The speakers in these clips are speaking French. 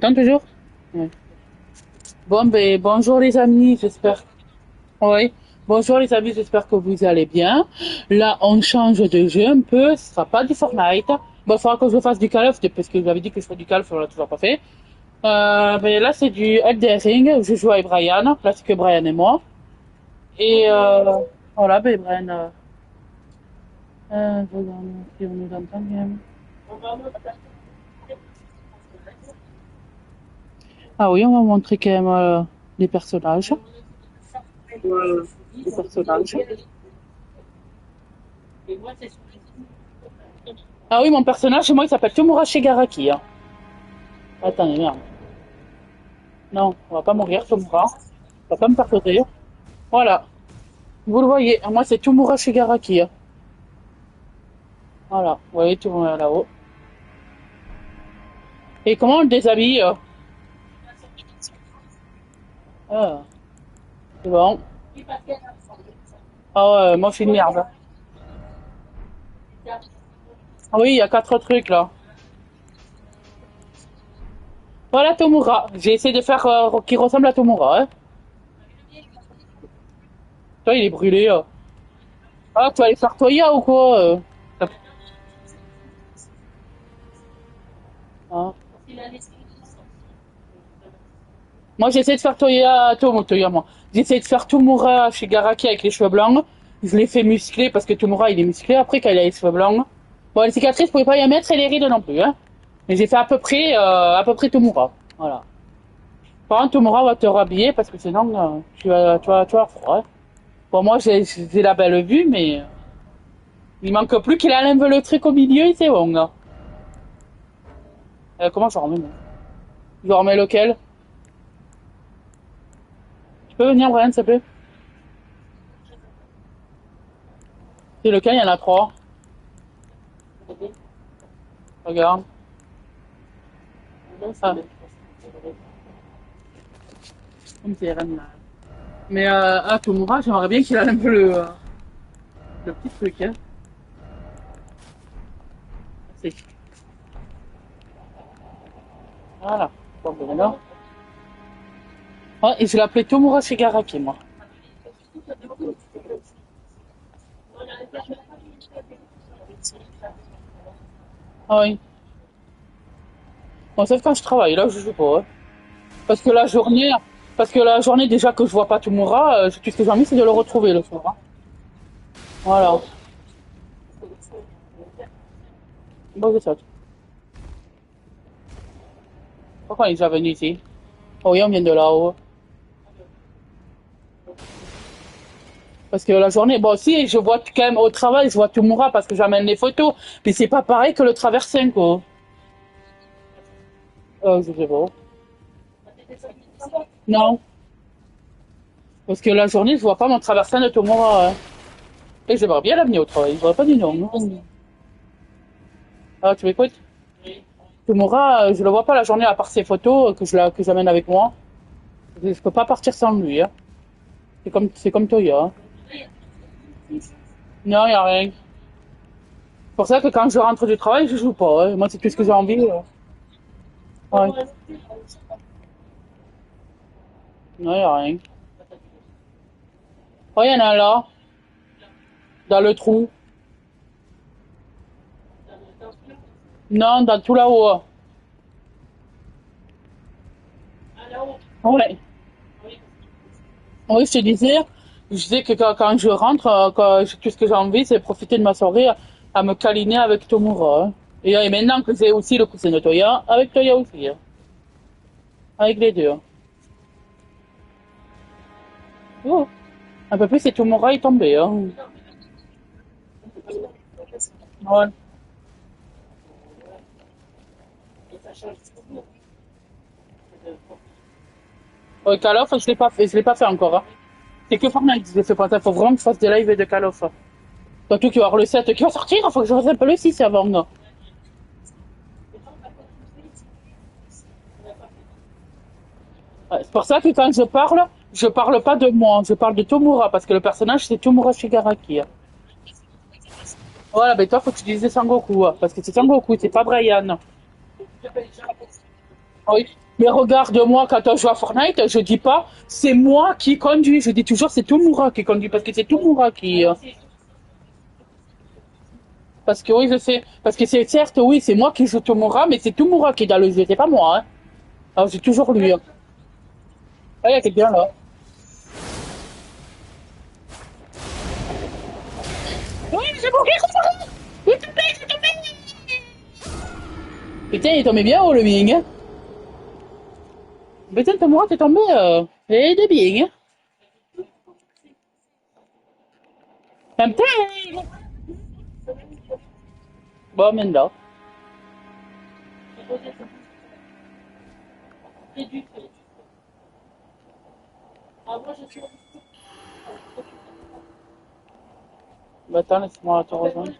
m'entends toujours? Ouais. Bon, ben, bonjour les amis, j'espère. Oui. Bonjour les amis, j'espère que vous allez bien. Là, on change de jeu un peu, ce sera pas du Fortnite. Bon, il faudra que je fasse du Call of, parce que j'avais dit que je ferais du Call of, on l'a toujours pas fait. Ben, là, c'est du Elden Ring, je joue avec Brian, là, c'est que Brian et moi. Et voilà, ben, Brian, je regarde si on nous entend bien. Ah oui, on va montrer quand même les personnages. Les personnages. Ah oui, mon personnage, moi, il s'appelle Tomura Shigaraki. Hein. Attendez, merde. Non, on va pas mourir, Tomura. On va pas me faire rire. Voilà. Vous le voyez, moi, c'est Tomura Shigaraki. Hein. Voilà. Vous voyez, tout le monde est là-haut. Et comment on le déshabille Ah, c'est bon. Ah ouais, moi, je suis une merde. Ah oui, il y a 4 trucs, là. Voilà, Tomura. J'ai essayé de faire qui ressemble à Tomura. Hein. Toi, il est brûlé. Ah, tu vas aller faire Toya ou quoi Ah. Moi, j'essaie de faire Toya, moi. J'essaie de faire Tomura Shigaraki avec les cheveux blancs. Je l'ai fait muscler parce que Tomura, il est musclé après quand il a les cheveux blancs. Bon, les cicatrices, je pouvais pas y en mettre et les rides non plus, hein. Mais j'ai fait à peu près Tomura. Voilà. Par contre, Tomura va te rhabiller parce que sinon, tu vas avoir froid. Hein. Bon, moi, j'ai la belle vue, mais il manque plus qu'il enlève le truc au milieu et c'est bon, là. Comment je remets, moi? Je remets lequel? Tu peux venir, Brian, s'il te plaît? C'est lequel? Il y en a 3. Regarde. Ça. Comme c'est RN, là. Mais à Tomura, j'aimerais bien qu'il ait un peu le petit truc. Hein. C'est- Voilà. Bon, ben voilà. Ouais, et je l'appelais Tomura Shigaraki, moi. Ah oui. Bon, sauf quand je travaille, là, je joue pas. Hein. Parce que la journée, parce que la journée déjà que je vois pas Tomura, tout ce que j'ai envie, c'est de le retrouver le soir. Hein. Voilà. Bon, c'est ça. Pourquoi il est déjà venu ici? Oh oui, on vient de là-haut. Parce que la journée, bon, si, je vois quand même au travail, je vois Tomura parce que j'amène les photos. Mais c'est pas pareil que le traversin, quoi. Je sais pas. Non. Parce que la journée, je vois pas mon traversin de Tomura. Hein. Et j'aimerais bien l'amener au travail. J'aurais pas dit non. Non. Ah, tu m'écoutes? Tomura, je le vois pas la journée à part ses photos que j'amène avec moi. Je peux pas partir sans lui. Hein. C'est comme Toya. Hein. Non, y a rien. C'est pour ça que quand je rentre du travail, je joue pas. Hein. Moi, c'est tout ce que j'ai envie. Ouais. Non, y a rien. Oh, y en a un là, dans le trou. Non, dans tout là-haut. Ouais. Oui, je disais que quand je rentre, tout ce que j'ai envie, c'est profiter de ma soirée à me câliner avec Tomura. Hein. Et maintenant que j'ai aussi le coussin de Toya, avec Toya aussi. Hein. Avec les deux. Hein. Oh. Un peu plus et Tomura est tombé. Hein. Ouais. Ouais, Call of, je l'ai pas fait encore. Hein. C'est que Fortnite, je l'ai fait pas. Il faut vraiment que je fasse des lives de Call of. Surtout qu'il va y avoir le 7 qui va sortir, il faut que je fasse un peu le 6 avant. Hein. Ouais, c'est pour ça que quand je parle pas de moi, je parle de Tomura, parce que le personnage c'est Tomura Shigaraki. Hein. Voilà, ben toi faut que tu dises Sangoku, hein, parce que c'est Sangoku, c'est pas Brian. Oui. Mais regarde-moi, quand on joue à Fortnite, je dis pas c'est moi qui conduis. Je dis toujours c'est Tomura qui conduit parce que c'est Tomura qui. Parce que oui, je sais. Parce que c'est certes, oui, c'est moi qui joue Tomura, mais c'est Tomura qui est dans le jeu, c'est pas moi. Hein. Alors j'ai toujours lui. Hein. Ah, il y a quelqu'un là. Oui, j'ai mourir, il est tombé, il est tombé. Putain, il est tombé bien haut le ming. Hein. Putain, Tomura, t'es tombé. Et de bien. Hein. Putain. Bon, maintenant. Bah, attends, laisse-moi te rejoindre.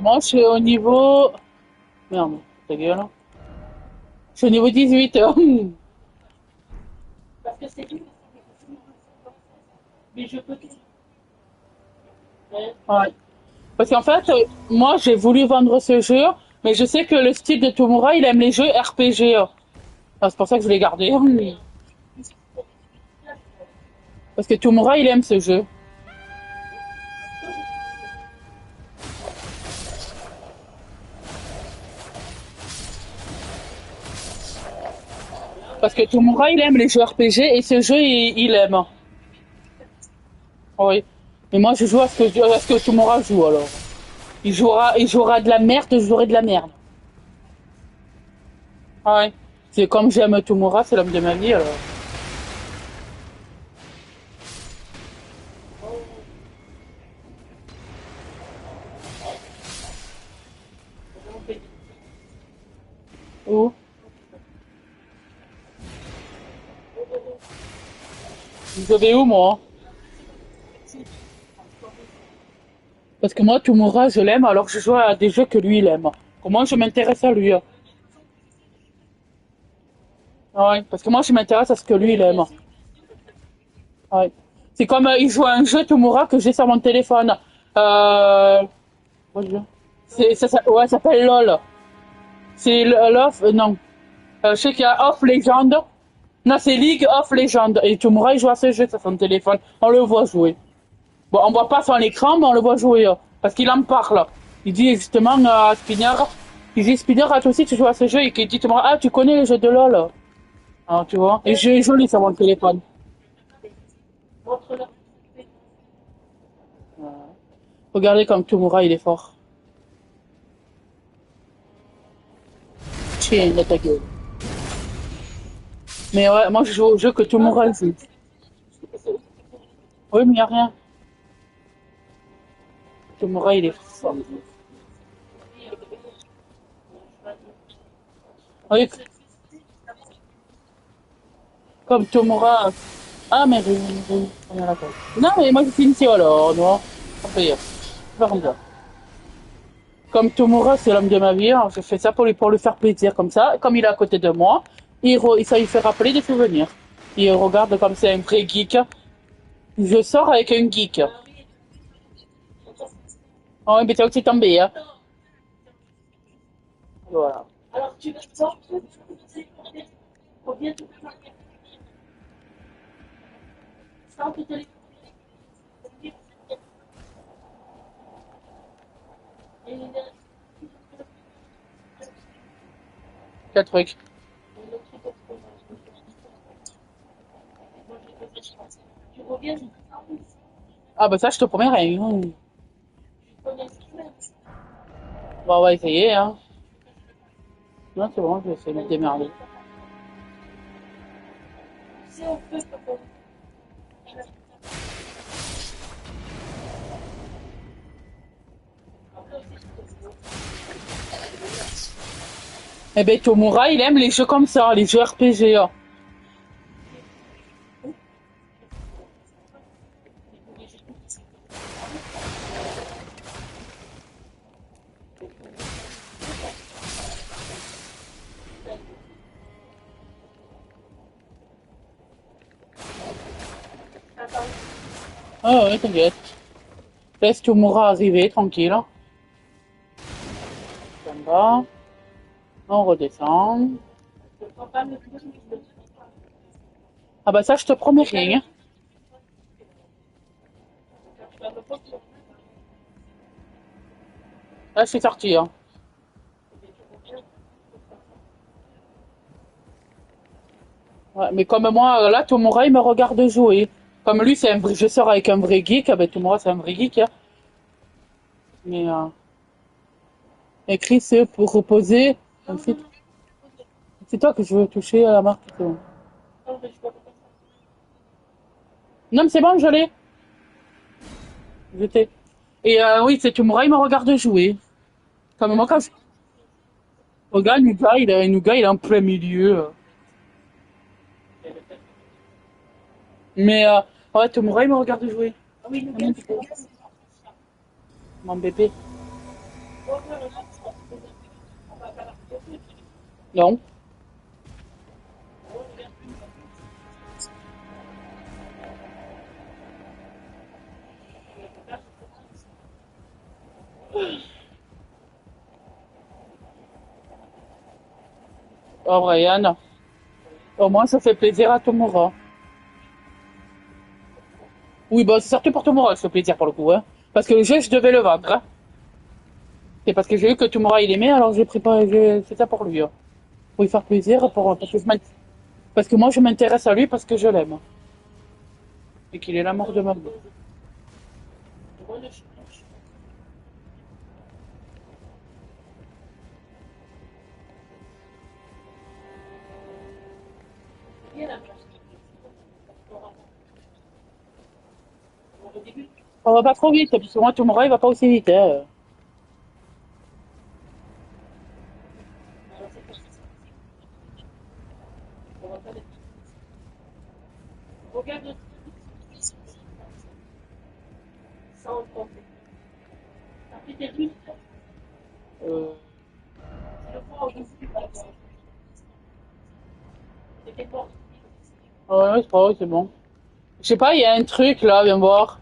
Moi, je suis au niveau. Merde, ta gueule. Hein. Je suis au niveau 18. Ouais. Parce qu'en fait, moi, j'ai voulu vendre ce jeu, mais je sais que le style de Tomura, il aime les jeux RPG. Ah, c'est pour ça que je l'ai gardé. Parce que Tomura, il aime ce jeu. Parce que Tomura, il aime les jeux RPG et ce jeu, il aime. Oui. Mais moi, je joue à ce que Tomura joue, alors. Il jouera de la merde, je jouerai de la merde. Ouais. C'est comme j'aime Tomura, c'est l'homme de ma vie, alors. Où? Je vais où, moi? Parce que moi, Tomura, je l'aime, alors je joue à des jeux que lui, il aime. Comment je m'intéresse à lui? Hein. Ouais. Parce que moi, je m'intéresse à ce que lui, il aime. Ouais. C'est comme il joue à un jeu Tomura que j'ai sur mon téléphone. Euh... ouais, ça s'appelle LOL. C'est Love, non. Je sais qu'il y a Off Legend. Non, c'est League of Legends. Et Tomura, il joue à ce jeu sur son téléphone. On le voit jouer. Bon, on voit pas son écran, mais on le voit jouer. Parce qu'il en parle. Il dit justement à Spinner, il dit Spinner, à toi aussi tu joues à ce jeu. Et qu'il dit Tomura, ah, tu connais le jeu de LOL. Ah, tu vois. Et je joue sur mon téléphone. Regardez comme Tomura, il est fort. Tiens, il ta gueule. Mais ouais, moi je joue au jeu que Tomura joue. Oui, mais il n'y a rien. Tomura, il est fort. Oui, comme Tomura. Ah, mais oui, on est d'accord. Non, mais moi je suis ici alors, non. On peut y aller. Faire comme ça. Comme Tomura, c'est l'homme de ma vie, hein, je fais ça pour lui faire plaisir, comme ça. Comme il est à côté de moi, ça lui fait rappeler des souvenirs. Il regarde comme c'est un vrai geek. Je sors avec un geek. Oh, mais t'es tombé, hein. Voilà. 4 trucs. Ah, bah ça, je te promets rien. Hein. Bon, on va essayer, hein. Non, c'est bon, je vais essayer de me démerder. Eh ben, Tomura, il aime les jeux comme ça, les jeux RPG. Hein. Ah ouais, t'inquiète. Laisse Tomura arriver, tranquille. Ça me va. On redescend. Ah bah ça, je te promets rien. Là, je suis sortie. Hein. Ouais, mais comme moi, là, Tomura, il me regarde jouer. Comme lui, c'est un vrai, je sors avec un vrai geek. Ah ben, Tomura, c'est un vrai geek. Hein. Mais écrit, c'est pour reposer. C'est toi que je veux toucher à la marque. C'est bon. Non, mais c'est bon, je l'ai. Je t'ai. Et oui, c'est Tomura, il me regarde jouer. Comme moi, quand je regarde, Nuga, il est en plein milieu. Mais ouais, Tomura, il me regarde jouer. Mon bébé. Non. Oh, Brian. Au moins, ça fait plaisir à Tomura. Oui, bah, c'est surtout pour Tomura que ça fait plaisir pour le coup. Hein. Parce que le jeu, je devais le vendre. Hein. C'est parce que j'ai vu que Tomura, il aimait, alors j'ai préparé. C'est ça pour lui. Hein. Pour lui faire plaisir. Parce que moi, je m'intéresse à lui parce que je l'aime. Et qu'il est l'amour de ma vie. On va pas trop vite, parce que moi, Tomura, il va pas aussi vite. Hein. Euh, ouais, c'est pas vrai, c'est bon. Je sais pas, il y a un truc là, viens voir.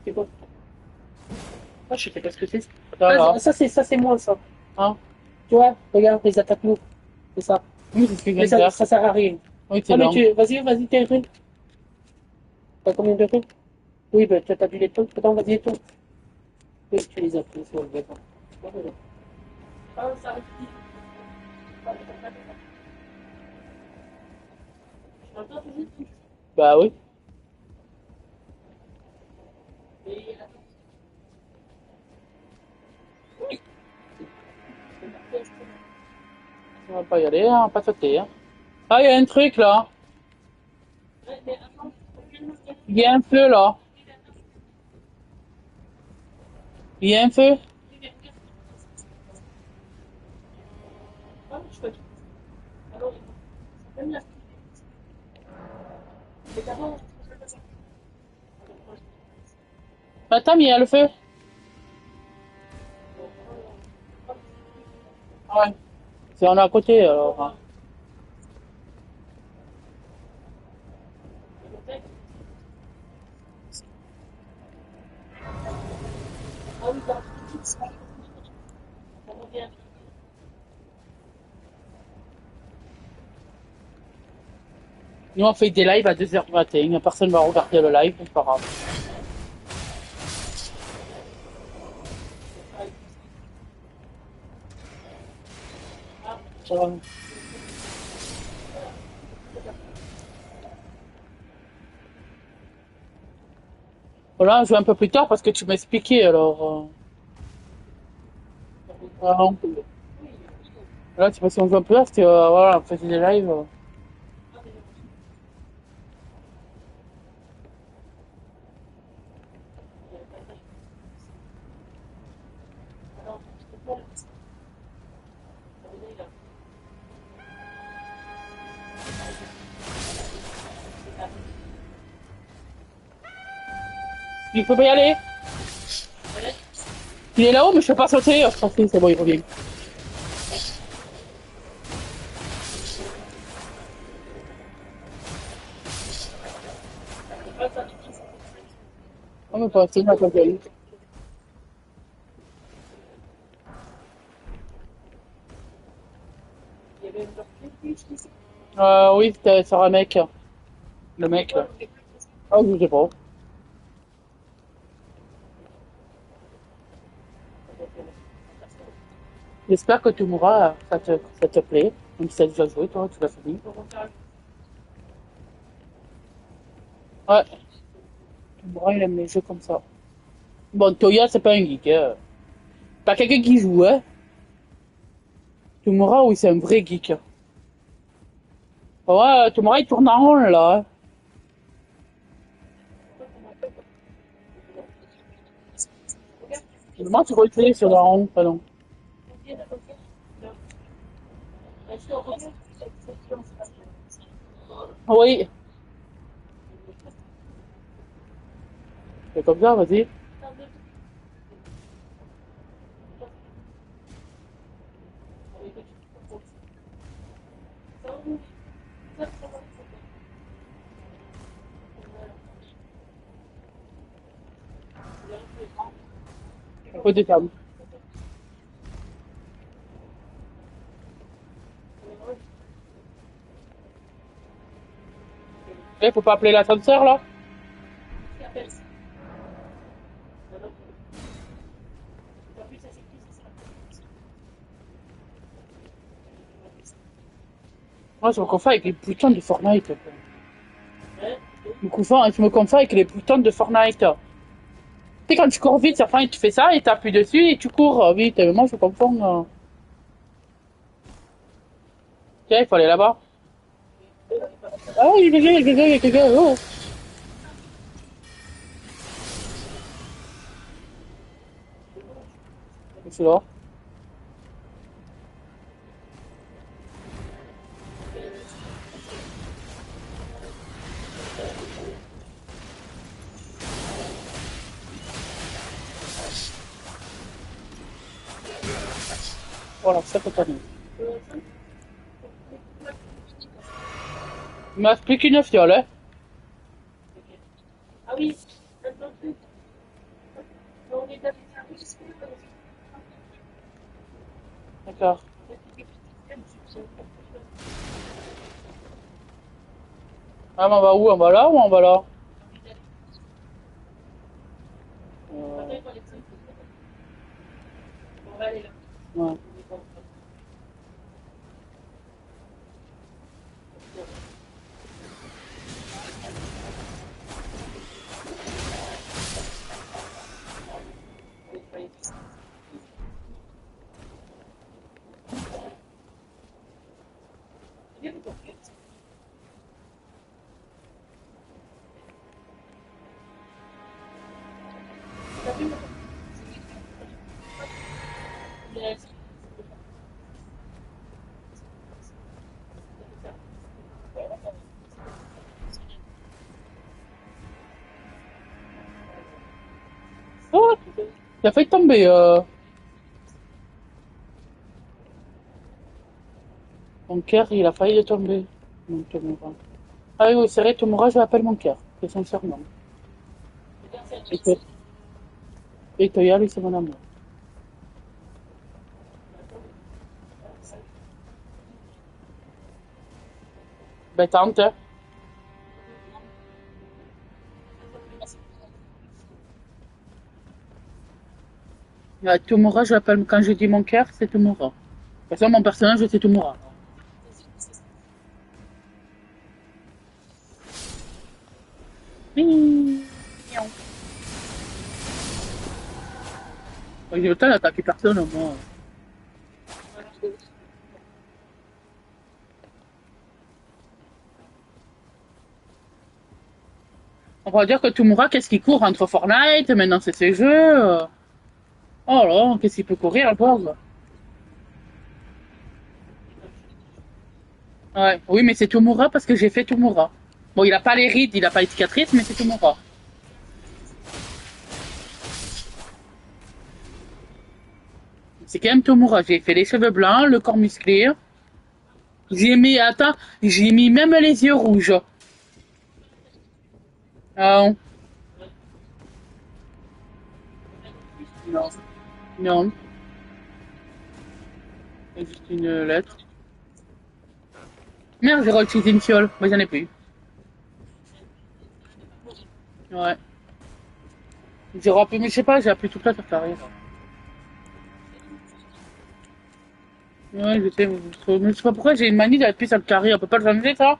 C'est quoi? Ah, je sais pas ce que c'est. Ah, ça c'est moi ça. Hein? Tu vois, regarde les attaques lourdes. C'est ça. Oui, c'est ce que je viens Mais de faire. ça sert à rien. Oui, c'est Ah, mais long. vas-y, t'es runes. T'as combien de runes? Oui, ben, t'as dû les tons. Attends, vas-y, les tons. Oui, tu les as pris sur le bêta. Bah oui. On va pas y aller, hein, on va pas sauter. Hein. Ah, il y a un truc là. Il y a un feu là. Il y a un feu. Attends, mais il y a le feu. Ouais. C'est on est à côté alors. Hein. Nous on fait des lives à 2 heures du matin. Personne va regarder le live, c'est pas grave. Ça va. Voilà, on joue un peu plus tard parce que tu m'as expliqué alors. Voilà. Là, tu sais pas si on joue un peu là, c'était voilà, on faisait des lives. Il faut pas y aller. Il est là-haut, mais je peux pas sauter. Oh, tranquille, c'est bon, il revient. pas, c'est une gueule. Oui, c'était sur un mec. Le mec, là. Ah, je sais pas. J'espère que tu mourras, ça te plaît. Même si t'as déjà joué, toi, tu l'as fini. Ouais, tu mourras, il aime les jeux comme ça. Bon, Toya, c'est pas un geek, hein. Pas quelqu'un qui joue, hein. Tomura, oui, c'est un vrai geek. Ouais, Tomura, il tourne en rond, là. Hein. Moi, tu retrouves sur le rond, pardon. Oui, c'est comme ça, vas-y. Un peu de calme. Eh, faut pas appeler l'ascenseur, là. Moi, je me confonds avec les putains de Fortnite. Quoi. Je me confonds avec les putains de Fortnite. Tu sais, quand tu cours vite, ça tu fais ça et t'appuies dessus et tu cours vite. Mais moi, je me confonds. Tiens, il faut aller là-bas. Ah oui, il y a quelqu'un. Oh. C'est là. Voilà, ça peut pas. Il m'a expliqué une fiole, hein. D'accord. Ah, mais on va où? On va là ou on va là? Euh, ouais. Oh, il a failli tomber. Mon cœur, il a failli tomber. Mon Tomura. Ah oui, c'est vrai, Tomura, je l'appelle mon cœur. C'est son surnom. Et, To- et Toya, lui, c'est mon amour. Ben, tante. Hein. Tomura, je l'appelle, quand je dis mon cœur, c'est Tomura. Parce que mon personnage, c'est Tomura. Mignon. J'ai le temps d'attaquer personne, moi. On va dire que Tomura, qu'est-ce qu'il court entre Fortnite, maintenant c'est ses jeux. Oh là, qu'est-ce qu'il peut courir, le pauvre. Ouais, oui, mais c'est Tomura parce que j'ai fait Tomura. Bon, il a pas les rides, il a pas les cicatrices, mais c'est Tomura. C'est quand même Tomura. J'ai fait les cheveux blancs, le corps musclé. J'ai mis, attends, j'ai mis même les yeux rouges. Ah, Non. Non. C'est juste une lettre. Merde, j'ai réutilisé une fiole. Moi, j'en ai plus. Ouais. J'ai rempli, mais je sais pas, j'ai appelé toute la carré. Ouais, je sais, mais je sais pas pourquoi j'ai une manie d'appuyer sur le carré. On peut pas le changer, ça?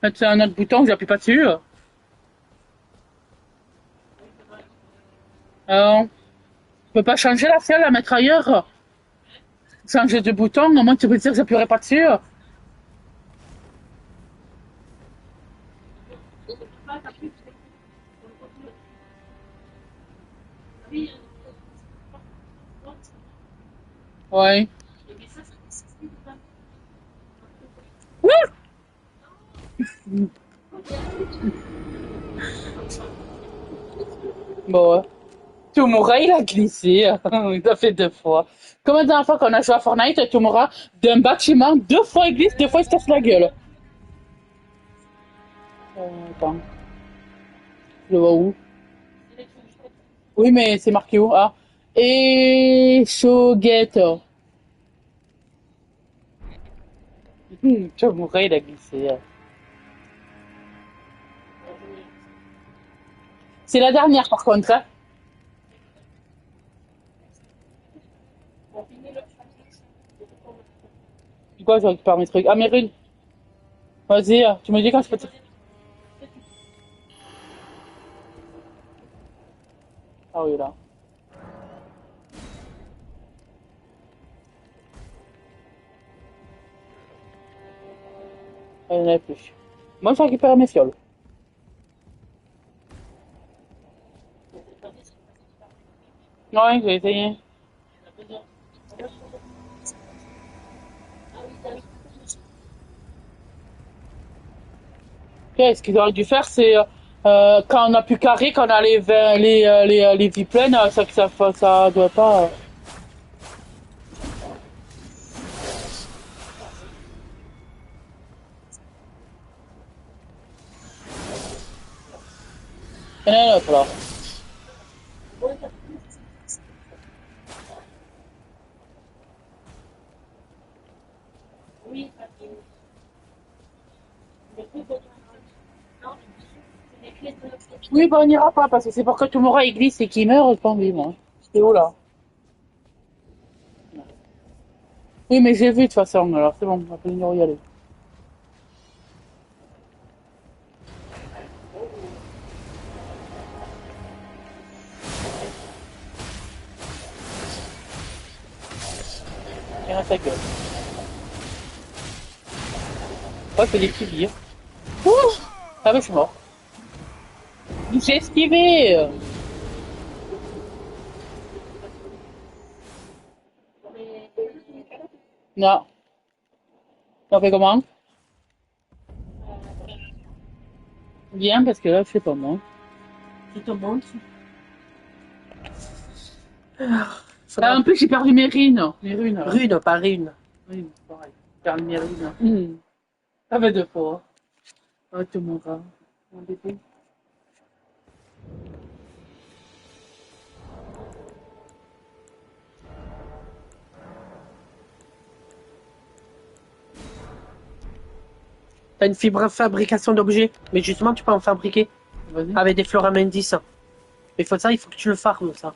Mettre sur un autre bouton que j'appuie pas dessus. On peut pas changer la fiole, la mettre ailleurs. Changer de bouton, au moins tu peux dire que j'appuierai pas dessus. Ouais. Bon, ouais. Tomura, il a glissé. Il a fait 2 fois. Comme la dernière fois qu'on a joué à Fortnite, Tomura, d'un bâtiment, 2 fois il glisse, 2 fois il se casse la gueule. Attends, je le vois où? Oui, mais c'est marqué où? Ah. Et Shogeto. Tomura, il a glissé. C'est la dernière, par contre. Hein. C'est quoi, je récupère mes trucs? Ah, mes runes. Vas-y, tu me dis quand je peux te... Ah oui, là. Il n'y en a plus. Moi, je récupère mes fioles. Ouais, j'ai essayé. Ok, ce qu'ils auraient dû faire, c'est quand on a plus carré, quand on a les vies pleines, ça doit pas. Il y en a un autre là. Oui, bah on n'ira pas parce que c'est pour que tout le monde il glisse et qu'il meurt, j'ai pas envie, moi. C'est où là? Oui, mais j'ai vu de toute façon, alors c'est bon, on va venir y aller. Il reste sa gueule. Ouais, c'est des petits billes. Ouh! Ah bah je suis mort. J'ai esquivé! Non. On fait comment? Bien, parce que là, je sais pas moi. Je te montre. Ah, Faudra... en plus, j'ai perdu mes runes. Mes runes, alors. Rune, pas rune. Oui, pareil. J'ai perdu mes runes. Ça fait 2 fois. Oh, tout mon rat. Mon bébé. T'as une fibre fabrication d'objets. Mais justement, tu peux en fabriquer Vas-y. avec des floramendis. Mais faut ça, il faut que tu le farmes, ça.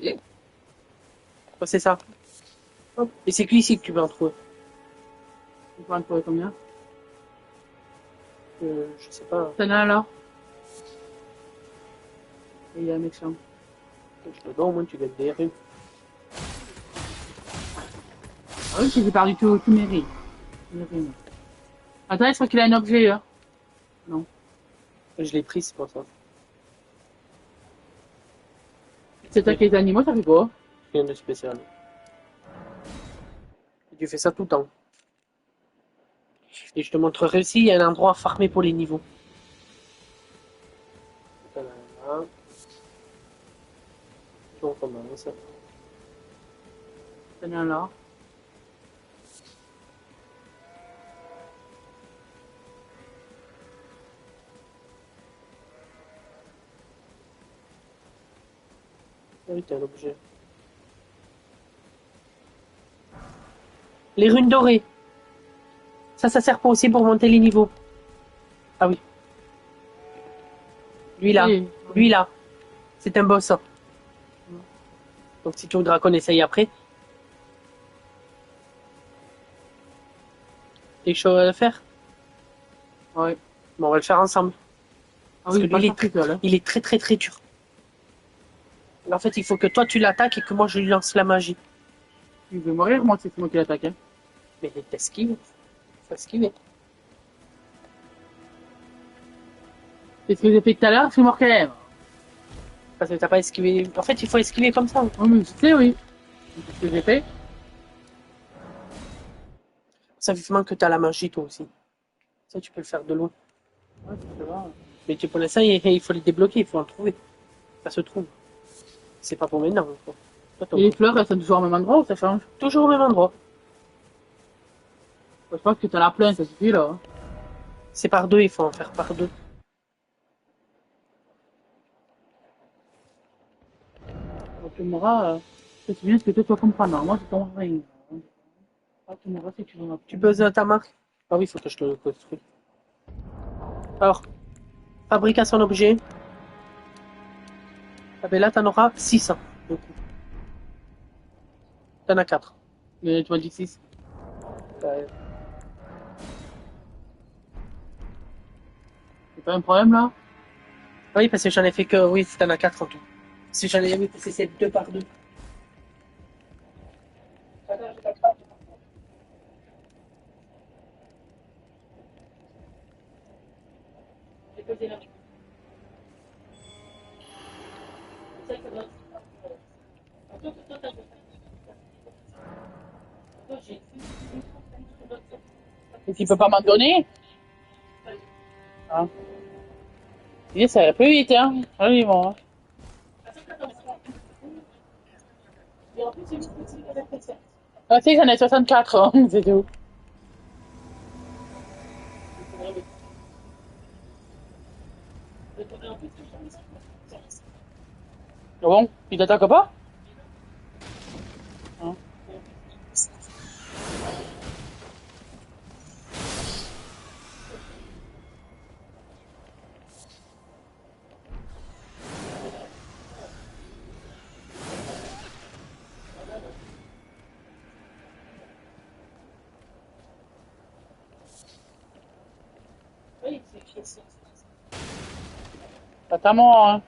Ouais, c'est ça. Hop. Et c'est que ici que tu peux en trouver. Tu peux en trouver combien? Je sais pas. T'en as un là? Et il y a un méchant. Je te donne, au moins tu gagnes des runes. Ah oui, j'ai perdu tous mes runes. Mes runes. Attends, je crois qu'il a un objet, hein. Non. Je l'ai pris, c'est pour ça. C'est toi qui les animaux, ça fait quoi? Rien de spécial. Et tu fais ça tout le temps. Et je te montrerai aussi, il y a un endroit farmé pour les niveaux. Voilà. On commence. T'en as un là. Oui, t'es un objet. Les runes dorées. Ça sert pas aussi pour monter les niveaux. Ah oui. Lui là. Oui. Lui là. C'est un boss. Donc si tu voudras qu'on essaye après. T'es chaud à le faire? Ouais. Bon, on va le faire ensemble. Ah Parce oui, que pas lui, le faire tout seul, hein. il est très très très dur. En fait, il faut que toi tu l'attaques et que moi je lui lance la magie. Il veut mourir, moi, c'est moi qui l'attaque, hein. Mais t'esquives. Faut esquiver. C'est ce que j'ai fait tout à l'heure, je suis mort quand même. Parce que t'as pas esquivé. En fait, il faut esquiver comme ça. Oui, mais je sais, oui. C'est ce que j'ai fait. Ça vivement que t'as la magie toi aussi. Ça, tu peux le faire de loin. Ouais, c'est vrai. Mais tu pour l'instant, il faut les débloquer, il faut en trouver. Ça se trouve. C'est pas pour maintenant. Quoi. Toi, Et les fleurs, elles sont toujours au même endroit ou ça change? toujours au même endroit. Je pense que t'en as plein, ça suffit, là, hein. C'est par deux, il faut en faire par deux. Donc, tu m'auras, c'est bien ce que toi, tu vas comprendre. Moi, je comprends rien. Ah, tu m'auras si tu veux. Tu poses ta marque? Ah oui, il faut que je te le construise. Alors, fabrication d'objets. Ah ben là, t'en auras 600. T'en as 4. Mais tu m'as dit 6. C'est pas un problème, là? Oui, parce que j'en ai fait que... Oui, t'en as 4 en tout. Si j'en ai mis, c'est 2 par 2. Et tu peux pas m'en donner? Ah. Et ça va plus vite, hein. Allez, bon. Ah, tu sais, j'en ai 64, hein, c'est tout. Ah bon? Tu t'attaques pas? Hein? C'est à moi, hein.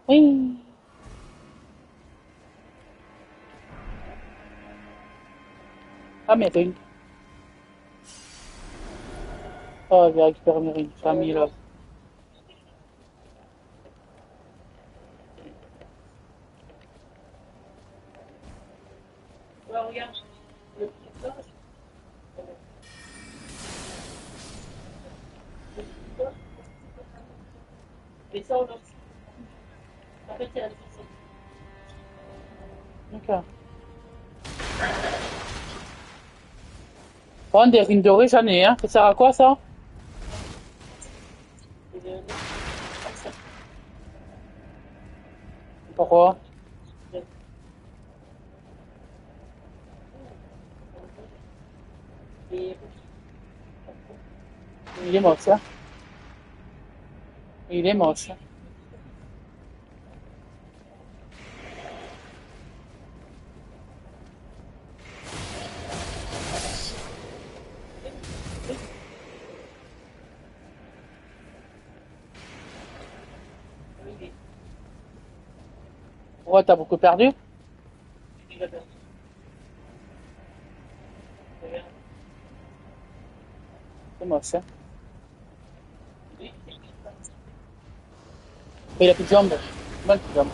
Oui. Ah, mais t'as une. Oh, j'ai récupéré mes rings. J'ai mis là. D'accord. Bon, des runes dorées, j'en ai, hein. Ça sert à quoi, ça? Pourquoi? Il est moche, hein. Il est moche. Pourquoi t'as beaucoup perdu? C'est moche, hein. Mais il a plus de jambes. Mal plus de jambes.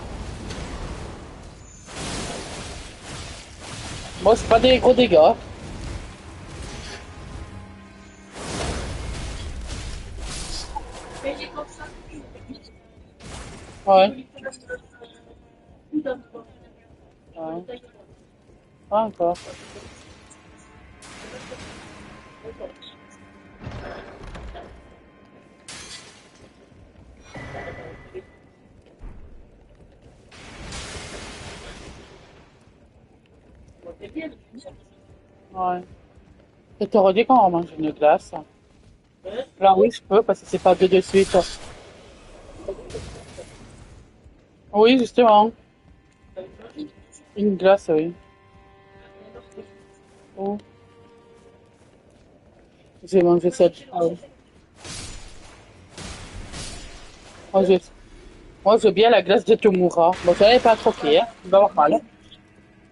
Moi, c'est pas des gros dégâts. Ouais. Ouais. Pas encore. Ouais. Et t'aurais dit quand on mange une glace. Là, oui, je peux, parce que c'est pas deux de suite. Oui, justement. Une glace, oui. Oh, j'ai mangé cette. Ah oui. Moi, je... Moi, j'aime bien la glace de Tomura. Bon, ça n'est pas croquer, hein. Il va avoir mal.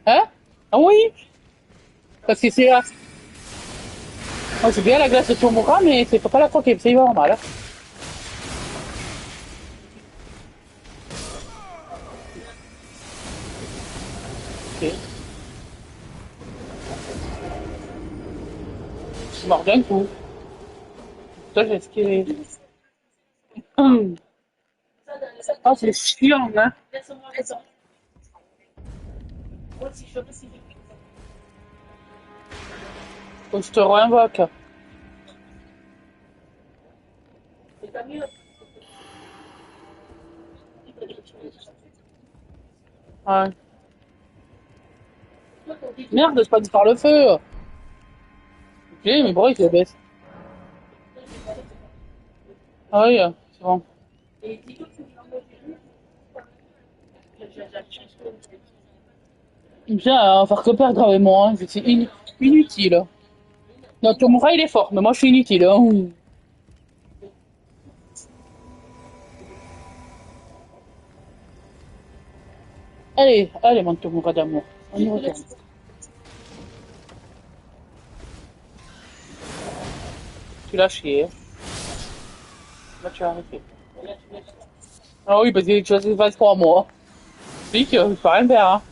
Hein? Ah oui, parce que c'est là. Moi, j'aime bien la glace de Tomura, mais c'est faut pas la croquer, parce qu'il va avoir mal. Hein. Ok. Je mords d'un coup. Ça, j'ai ce qui est. Hum. Ah, c'est chiant, hein. Faut que je te réinvoque. Ouais. Merde, je passe par le feu. Ok, mais bon, il se baisse. Ah oui, c'est bon. Bien, on va faire que perdre avec moi, hein. C'est inutile. Non, Tomura, il est fort, mais moi, je suis inutile. Hein. Allez, allez, mon Tomura d'amour. On y retourne. Tu l'as chier. Là, tu vas arrêter. Ah oui, parce que tu as fait 3 mois. Oui, que je peux rien faire, hein.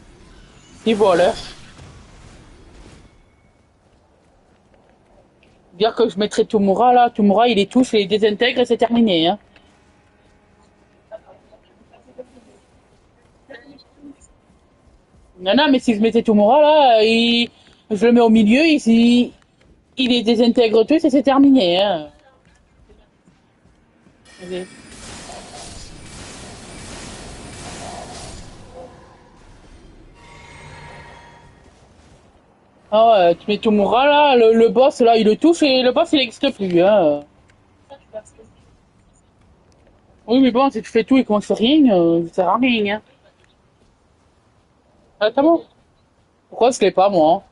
Il vole, hein. Dire que je mettrais Tomura, là, Tomura, il les touche, il les désintègre et c'est terminé, hein. Non, non, mais si je mettais Tomura, là, je le mets au milieu, il les désintègre tous et c'est terminé, hein. Vas-y. Ah ouais, tu mets Tomura, là, le boss, là, il le touche et le boss, il n'existe plus, hein. Oui, mais bon, si tu fais tout et qu'on ne fait rien, ça sert à rien, hein. Attends, pourquoi je l'ai pas, moi?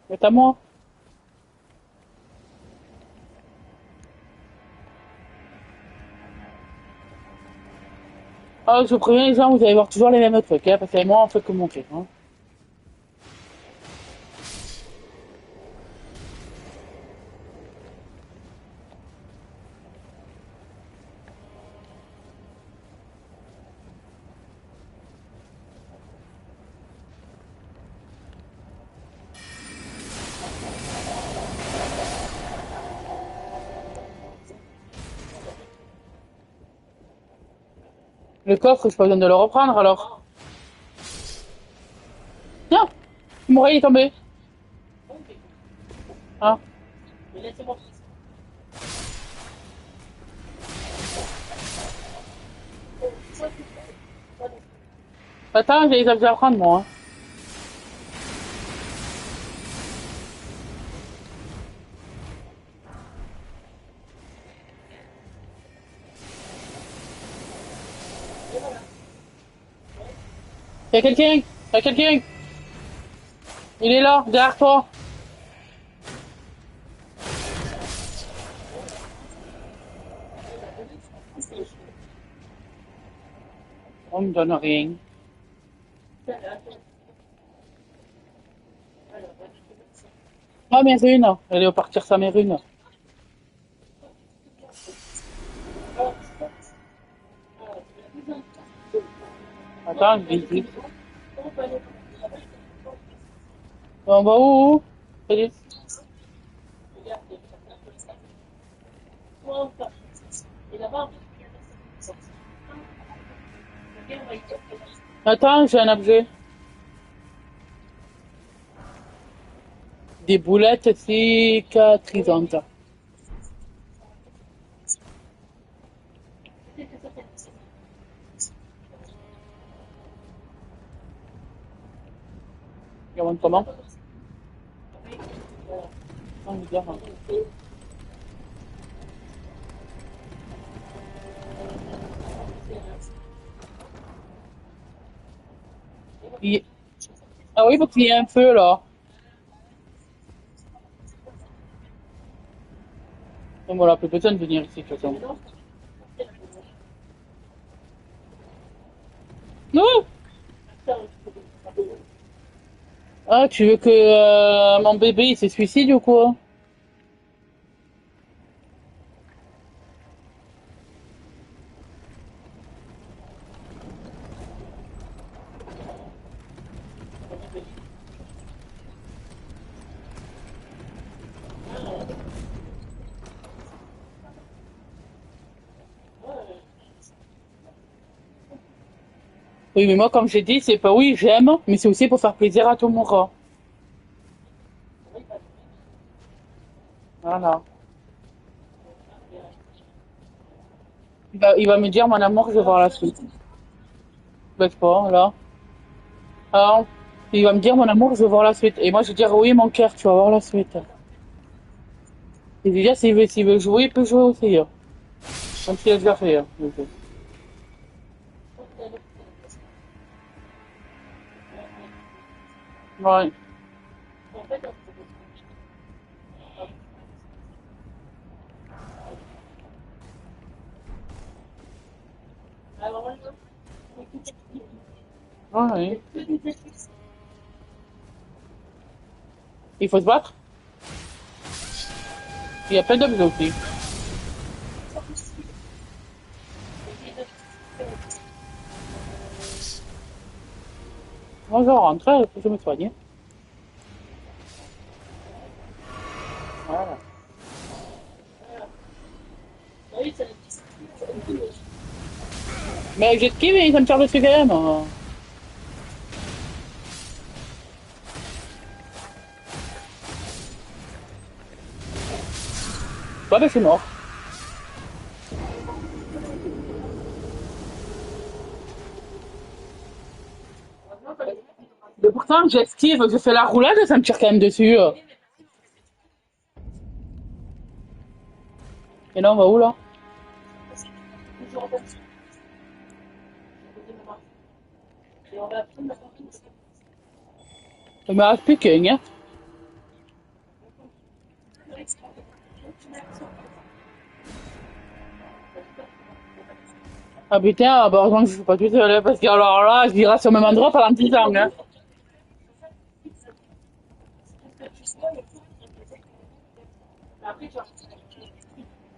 C'est à moi. Ah, je préviens les gens, vous allez voir toujours les mêmes trucs, hein, parce que moi, on fait que monter, hein. Le coffre, j'ai pas besoin de le reprendre, alors. Tiens, mon oreille est tombé. Hein. Attends, j'ai les objets à prendre, moi. Hein. Y a quelqu'un? Y a quelqu'un? Il est là, derrière toi. On me donne rien. Ah, Mérune. Elle est partir sa Mérune. Attends, je vais dire. On va où? Salut. Attends, j'ai un objet. Des boulettes cicatrisantes. Il y a comment? Ah, bizarre. Il- Ah oui, faut qu'il y ait un feu là. Donc voilà, plus besoin de venir ici de toute façon. Non! Ah, tu veux que mon bébé il se suicide ou quoi? Oui, mais moi, comme j'ai dit, c'est pas oui, j'aime, mais c'est aussi pour faire plaisir à Tomura. Voilà. Il va me dire, mon amour, je vais voir la suite. Bête pas, là. Alors, il va me dire, mon amour, je vais voir la suite. Et moi, je vais dire, oui, mon cœur, tu vas voir la suite. Et je vais dire, s'il veut jouer, il peut jouer aussi. Hein. Comme s'il a déjà fait. Hein, le jeu. Ouais. Ouais. Il faut se battre. Il y a plein d'objets aussi. Moi, je rentre, il faut que je me soigne. Voilà. Mais j'ai de qui, mais ça me tire dessus quand même. Ouais, ben, je suis mort. Mais pourtant, j'esquive, je fais la roulade, ça me tire quand même dessus. Et là, on va où, là? Il me reste plus qu'un, hein. Ah putain, ah, bah, heureusement que je suis pas toute seule, hein, parce que alors là, je dirais sur le même endroit pendant 10 ans, hein.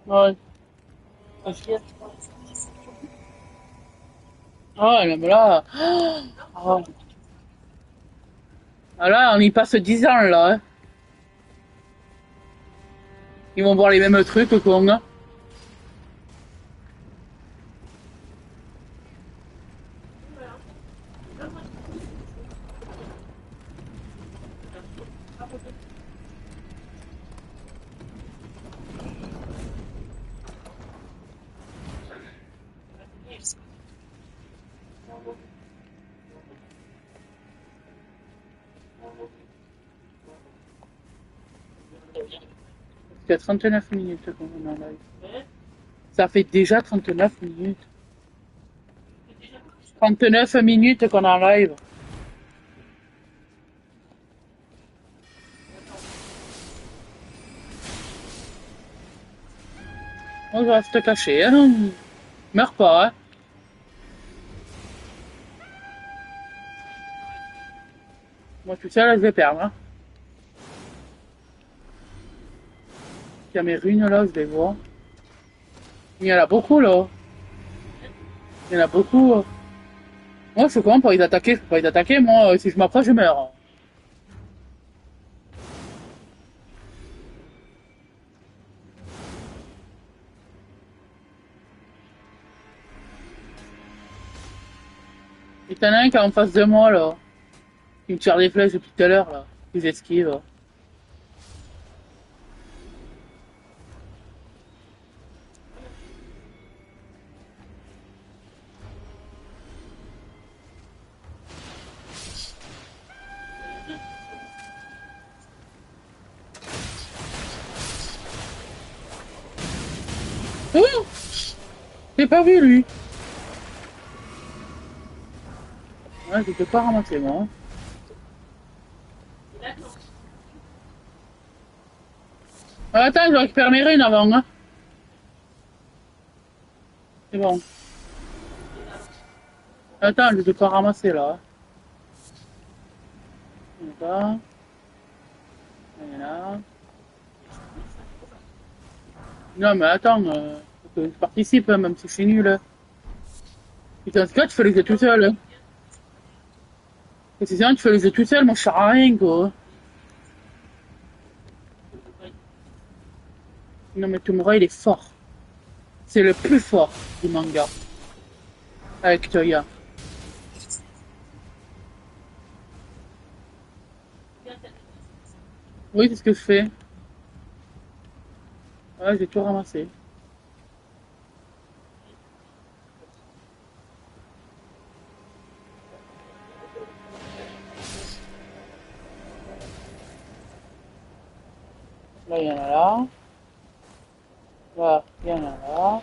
Ouais. Ah, ouais, mais là, ah, ah, là, on y passe 10 ans, là, hein. Ils vont voir les mêmes trucs, con, hein. C'est 39 minutes qu'on est en live. Ça fait déjà 39 minutes. 39 minutes qu'on est en live. On va rester caché, hein. Meurs pas, hein. Moi, tout seul, je vais perdre, hein. Il y a mes runes là, je les vois. Il y en a beaucoup là. Il y en a beaucoup. Moi, je suis comment pour les attaquer? Je peux pas les attaquer, moi. Si je m'approche, je meurs. Et t'en as un qui est en face de moi là. Qui me tire des flèches depuis tout à l'heure là. Que j'esquive. Oh, j'ai pas vu lui. Ouais, je peux pas ramasser moi. Attends, je récupère mes runes avant. Hein. C'est bon. Attends, je peux pas ramasser là. Il y en a là. Il y en a là. Non mais attends, faut que je participe, hein, même si je suis nul. Hein. Putain, ce gars, tu fais les jeux tout seul. Hein. C'est ça, tu fais les jeux tout seul, moi je sers à rien quoi. Non mais Tomura il est fort. C'est le plus fort du manga. Avec Toya. Oui, c'est ce que je fais. Ouais, j'ai tout ramassé. Là, il y en a là. Là, il y en a là.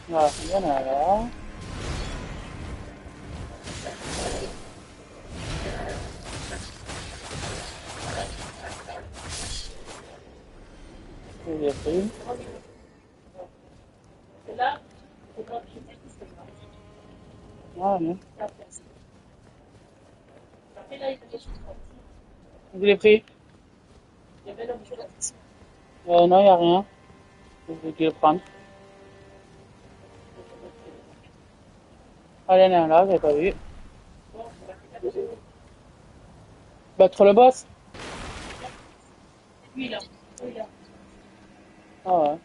Là, il y en a là. Je les ai pris. Ah, non. Je l'ai pris. Non, il n'y a rien. Je vais le prendre. Allez, il y en a là, j'avais pas vu. Battre le boss. Ah ouais.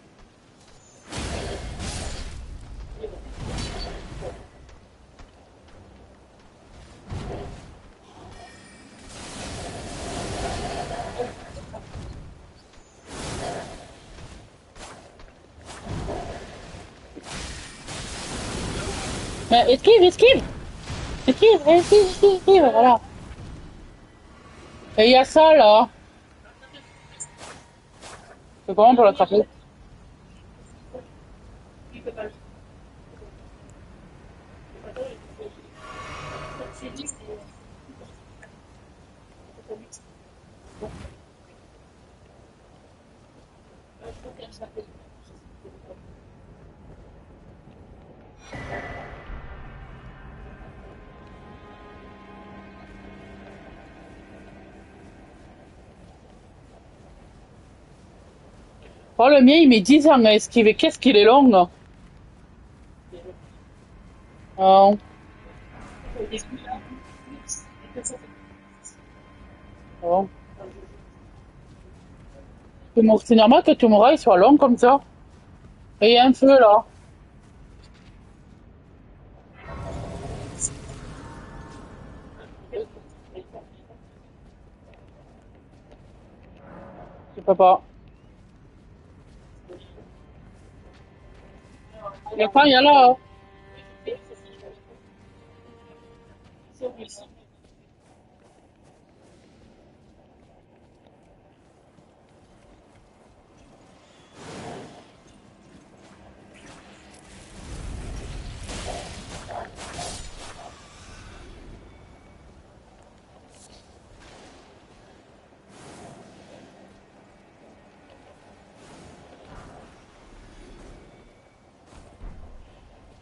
Mais esquive, esquive! Esquive, esquive, esquive, esquive, voilà. Et il y a ça là. C'est comment pour l'attraper? Oh, le mien, il met 10 ans à esquiver. Qu'est-ce qu'il est long, là. Oh. Oh. C'est normal que Tomura il soit long comme ça. Et il y a un feu là. Je peux pas. Il y a pas, il y a là. Hein.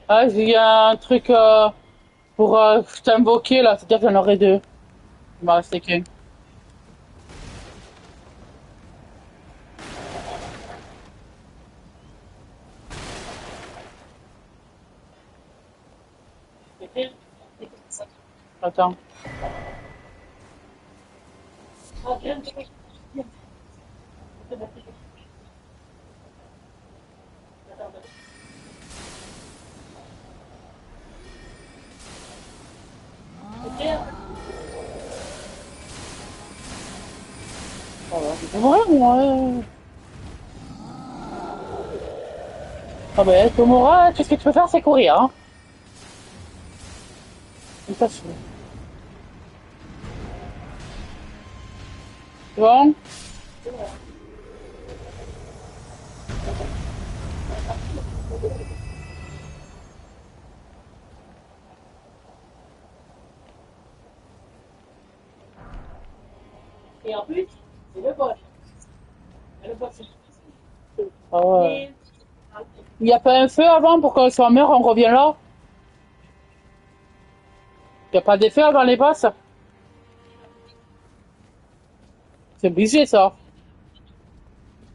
Ah, il y a un truc pour t'invoquer là, c'est-à-dire qu'il y en aurait deux. Il m'en restait qu'un. Attends. Voilà, je vais mourir, moi. Ah ben, Tomura, tout ce que tu peux faire, c'est courir, hein. Et ça, c'est bon. Et en plus, c'est le boss. Le boss, c'est Ah ouais. Il n'y a pas un feu avant pour qu'on soit meurt, on revient là. Il n'y a pas d'effet avant les boss. C'est obligé, ça.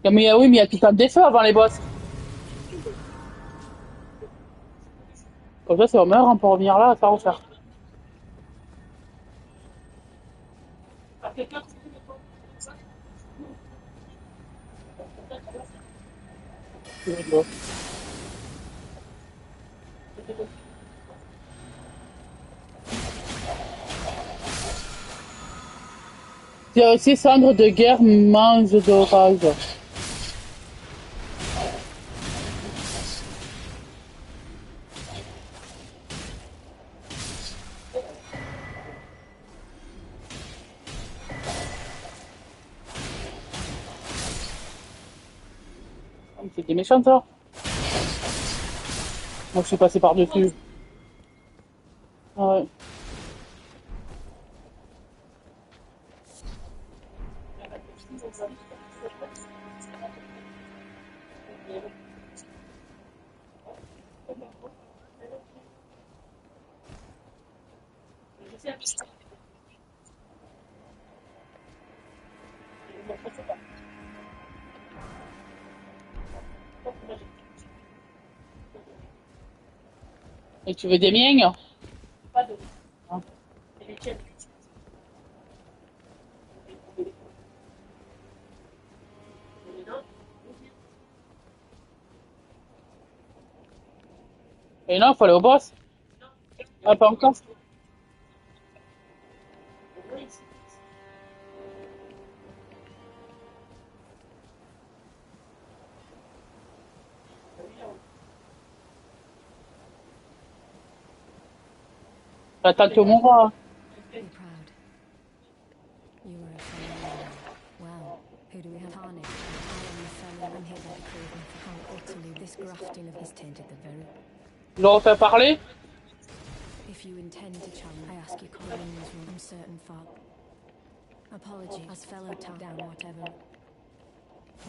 Mais oui, mais il y a tout le temps des feux avant les boss. Comme ça, si on meurt, on peut revenir là, ça refaire. C'est rigolo. Il y a aussi cendre de guerre, mange d'orage. C'était méchant, ça. Moi, je suis passé par-dessus. Ah ouais. Et tu veux des miens? pas de. Hein. C'est les tiennes. Et non, faut aller au boss. Ah, pas encore. Attends, Tomura. Be proud. You are a fellow. Well, who do we have? Tarnish. I am the fellow. I'm here by the craving for how utterly this grafting of his tainted the very. Je le refais parler. If you intend to challenge, I ask you call in this room certain fault. Apology as fellow down whatever.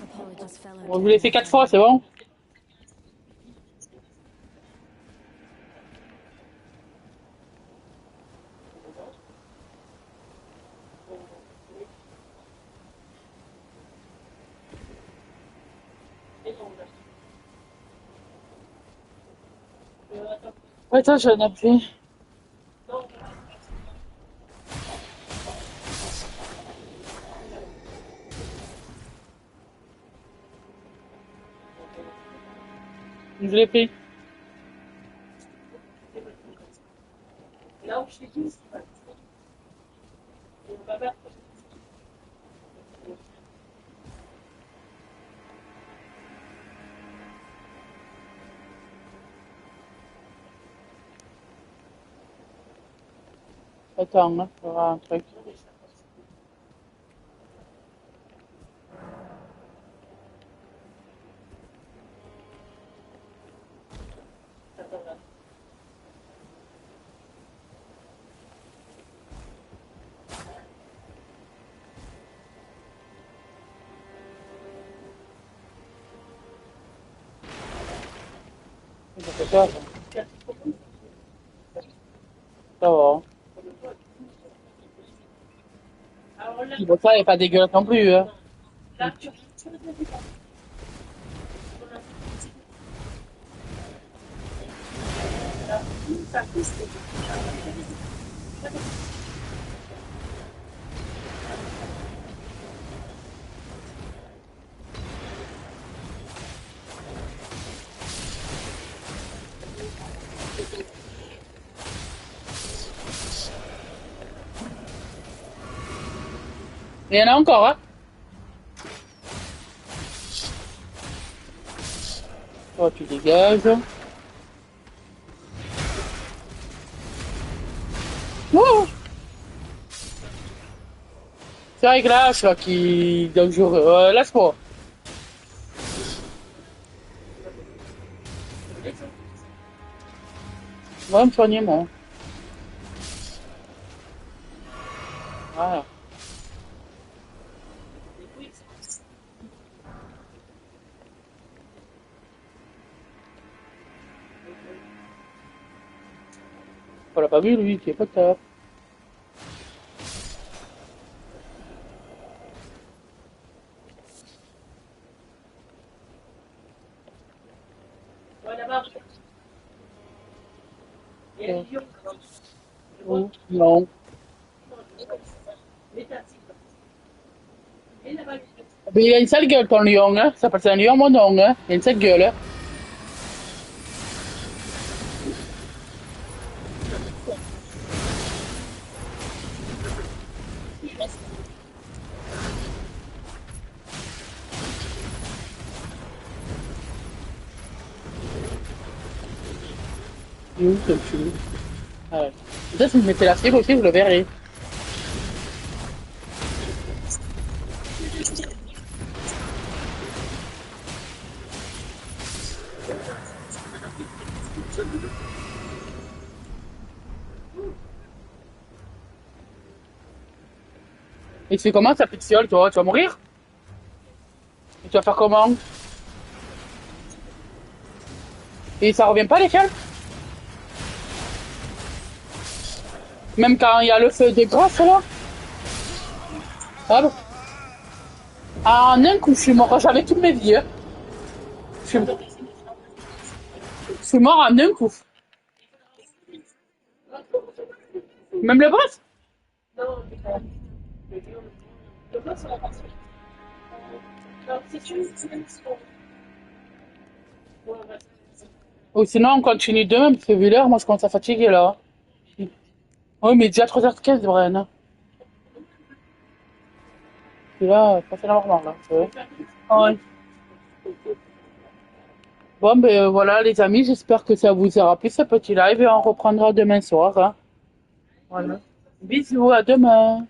Apology as fellow. On vous l'ai fait 4 fois, c'est bon? Ouais, ça, j'en ai plus. Je l'ai pris. Là où je suis dit, on va faire. Attends, hein, je vais voir un truc. Ça fait peur, ça. Ça va. Bon, ça, il est pas dégueulasse non plus, hein. Là, tu Il y en a encore, hein. Toi, tu dégages. Wouh! C'est un glace, là, qui est dangereux. Laisse-moi. Va me soigner, moi. Voilà. On l'a pas vu, lui, qui est pas tard. Ouais, là-bas. Il y a des lions. Non. Mais t'as dit. Et là-bas, Mais il a une sale gueule, ton lion, hein. Ça s'appelle un lion, mon nom, hein. Il a une sale gueule, hein. Il est où, ce cul? Ah ouais. Peut-être si je mettais la fibre aussi, je le verrais. Et tu fais comment, ta petite fiole, toi? Tu vas mourir? Et tu vas faire comment? Et ça revient pas, les fioles? Même quand il y a le feu de grâce, là? Ah bon? En un coup, je suis mort. J'avais toute mes vies, hein. Je suis mort en un coup. Même le boss? non, les lions. Le boss, on l'a pas. Alors, c'est une semaine. Ouais, ouais. Ou sinon, on continue demain, parce que vu l'heure, moi, je commence à fatiguer, là. Oui, mais déjà 3h15, Brian. Et là, c'est pas normal, là. Ouais. Bon, ben voilà, les amis, j'espère que ça vous aura plu, ce petit live, et on reprendra demain soir, hein. Voilà. Bisous, à demain.